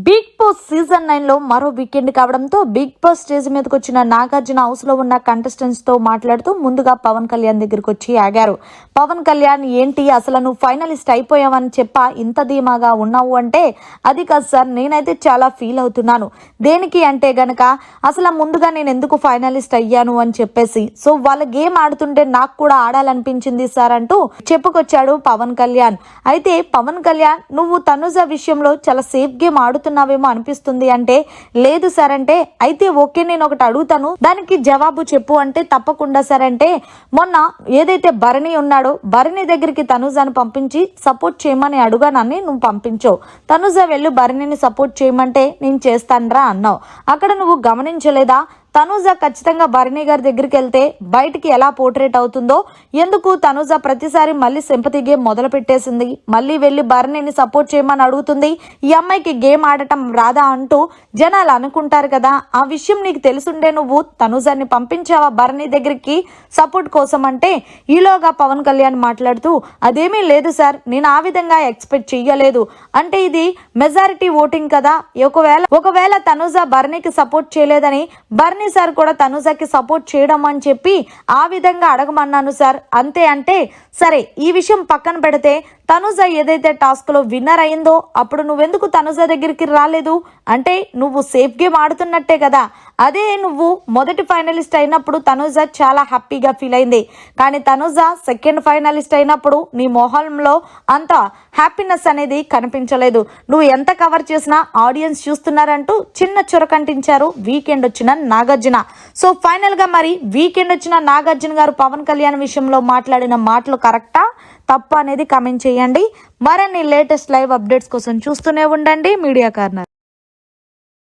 Big boss season 9 లో మరో weekend కావడంతో బిగ్ బాస్ స్టేజ్ మీదకి వచ్చిన నాగార్జున హౌస్ లో ఉన్న కంటెస్టెంట్స్ తో మాట్లాడుతూ ముందుగా పవన్ కళ్యాణ్ దగ్గరికి వచ్చి ఆగారు. పవన్ కళ్యాణ్, ఏంటి అసలు నువ్వు ఫైనలిస్ట్ అయిపోయావని చెప్పా ఇంత ధీమాగా ఉన్నావు అంటే, అది కాదు సార్, నేనైతే చాలా ఫీల్ అవుతున్నాను. దేనికి అంటే గనక అసలు ముందుగా నేను ఎందుకు ఫైనలిస్ట్ అయ్యాను అని చెప్పేసి, సో వాళ్ళ గేమ్ ఆడుతుంటే నాకు కూడా ఆడాలనిపించింది సార్ అంటూ చెప్పుకొచ్చాడు పవన్ కళ్యాణ్. అయితే పవన్ కళ్యాణ్, నువ్వు తనుజ విషయంలో చాలా సేఫ్ గేమ్ ఆడుతున్నావేమో అనిపిస్తుంది అంటే, లేదు సార్ అంటే, అయితే ఓకే నేను ఒకటి అడుగుతాను, దానికి జవాబు చెప్పు అంటే, తప్పకుండా సార్ అంటే, మొన్న ఏదైతే భరణి ఉన్నాడో భరణి దగ్గరికి తనుజాను పంపించి సపోర్ట్ చేయమని అడుగానని నువ్వు పంపించావు. తనుజ వెళ్ళు భరణిని సపోర్ట్ చేయమంటే నేను చేస్తానరా అన్నావు. అక్కడ నువ్వు గమనించలేదా? తనుజ ఖచ్చితంగా భరణి గారి దగ్గరికి వెళ్తే బయటికి ఎలా పోర్ట్రేట్ అవుతుందో, ఎందుకు తనుజ ప్రతిసారి మళ్ళీ సింపతి గేమ్ మొదలు పెట్టేసింది, మళ్ళీ వెళ్ళి భరణిని సపోర్ట్ చేయమని అడుగుతుంది, ఈ అమ్మాయికి గేమ్ ఆడటం రాదా అంటూ జనాలు అనుకుంటారు కదా. ఆ విషయం నీకు తెలుసుండే నువ్వు తనుజాన్ని పంపించావా భరణి దగ్గరికి సపోర్ట్ కోసం అంటే, ఈలోగా పవన్ కళ్యాణ్ మాట్లాడుతూ, అదేమీ లేదు సార్, నేను ఆ విధంగా ఎక్స్పెక్ట్ చెయ్యలేదు అంటే, ఇది మెజారిటీ ఓటింగ్ కదా, ఒకవేళ తనుజ భరణికి సపోర్ట్ చేయలేదని భరణి సార్ కూడా తనుజకి సపోర్ట్ చేయడం అని చెప్పి ఆ విధంగా అడగమన్నాను సార్ అంతే అంటే, సరే ఈ విషయం పక్కన పెడితే తనుజ ఏదైతే టాస్క్ లో విన్నర్ అయిందో అప్పుడు నువ్వెందుకు తనుజ దగ్గరికి రాలేదు అంటే, నువ్వు సేఫ్ గేమ్ ఆడుతున్నట్టే కదా. అదే నువ్వు మొదటి ఫైనలిస్ట్ అయినప్పుడు తనుజ చాలా హ్యాపీగా ఫీల్ అయింది, కానీ తనుజ సెకండ్ ఫైనలిస్ట్ అయినప్పుడు నీ మొహంలో అంత హ్యాపీనెస్ అనేది కనిపించలేదు. నువ్వు ఎంత కవర్ చేసినా ఆడియన్స్ చూస్తున్నారంటూ చిన్న చురకంటించారు వీకెండ్ వచ్చిన నాగార్జున. సో ఫైనల్ గా మరి వీకెండ్ వచ్చిన నాగార్జున గారు పవన్ కళ్యాణ్ విషయంలో మాట్లాడిన మాటలు కరెక్టా తప్ప అనేది కామెంట్ చేయండి. మరిన్ని లేటెస్ట్ లైవ్ అప్డేట్స్ కోసం చూస్తూనే ఉండండి మీడియా కార్నర్.